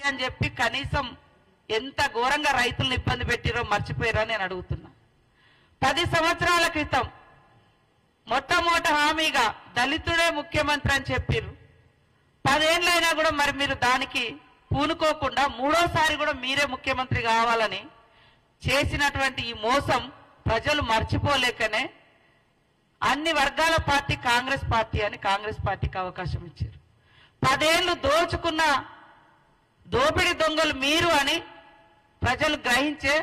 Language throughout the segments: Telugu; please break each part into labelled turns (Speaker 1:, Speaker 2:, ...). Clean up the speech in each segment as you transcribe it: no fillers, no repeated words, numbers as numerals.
Speaker 1: అని చెప్పి కనీసం ఎంత ఘోరంగా రైతులను ఇబ్బంది పెట్టిరో మర్చిపోయారా నేను అడుగుతున్నా. 10 సంవత్సరాల క్రితం మొట్టమొదటి హామీగా దళితుడే ముఖ్యమంత్రి అని చెప్పారు. 10 ఏళ్ళైనా కూడా మరి మీరు దానికి పూనుకోకుండా మూడోసారి కూడా మీరే ముఖ్యమంత్రి కావాలని చేసినటువంటి ఈ మోసం ప్రజలు మర్చిపోలేకనే అన్ని వర్గాల పార్టీ కాంగ్రెస్ పార్టీ అని కాంగ్రెస్ పార్టీకి అవకాశం ఇచ్చారు. 10 ఏళ్ళు దోచుకున్న దోపిడి దొంగలు మీరు అని ప్రజలు గ్రహించే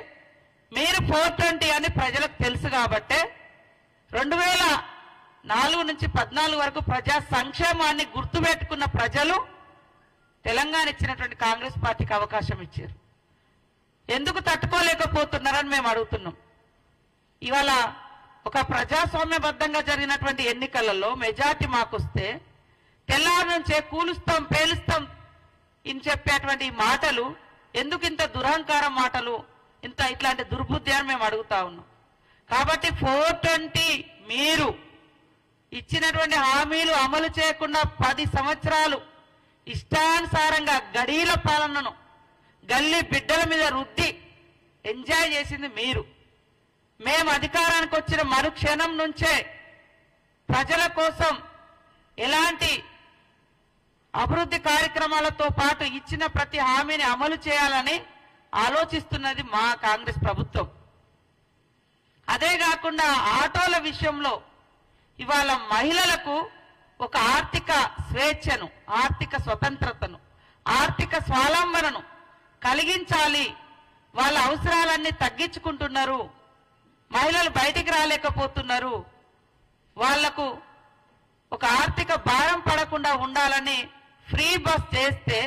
Speaker 1: మీరు 420 అని ప్రజలకు తెలుసు కాబట్టే 2004 నుంచి 14 వరకు ప్రజా సంక్షేమాన్ని గుర్తుపెట్టుకున్న ప్రజలు తెలంగాణ ఇచ్చినటువంటి కాంగ్రెస్ పార్టీకి అవకాశం ఇచ్చారు. ఎందుకు తట్టుకోలేకపోతున్నారని మేము అడుగుతున్నాం. ఇవాళ ఒక ప్రజాస్వామ్యబద్ధంగా జరిగినటువంటి ఎన్నికలలో మెజార్టీ మాకొస్తే తెల్లారి నుంచే కూలుస్తాం పేలుస్తాం ఇని చెప్పేటువంటి మాటలు ఎందుకు ఇంత దురహంకారం మాటలు, ఇంత ఇట్లాంటి దుర్బుద్ధి అని మేము అడుగుతా ఉన్నాం. కాబట్టి 420 మీరు ఇచ్చినటువంటి హామీలు అమలు చేయకుండా 10 సంవత్సరాలు ఇష్టానుసారంగా గడీల పాలనను గల్లీ బిడ్డల మీద రుద్ది ఎంజాయ్ చేసింది మీరు. మేము అధికారానికి వచ్చిన మరుక్షణం నుంచే ప్రజల కోసం ఎలాంటి అభివృద్ధి కార్యక్రమాలతో పాటు ఇచ్చిన ప్రతి హామీని అమలు చేయాలని ఆలోచిస్తున్నది మా కాంగ్రెస్ ప్రభుత్వం. అదే కాకుండా ఆటోల విషయంలో ఇవాళ మహిళలకు ఒక ఆర్థిక స్వేచ్ఛను, ఆర్థిక స్వతంత్రతను, ఆర్థిక స్వావలంబనను కలిగించాలి. వాళ్ళ అవసరాలన్నీ తగ్గించుకుంటున్నారు, మహిళలు బయటికి రాలేకపోతున్నారు, వాళ్లకు ఒక ఆర్థిక భారం పడకుండా ఉండాలని ఫ్రీ బస్ చేస్తే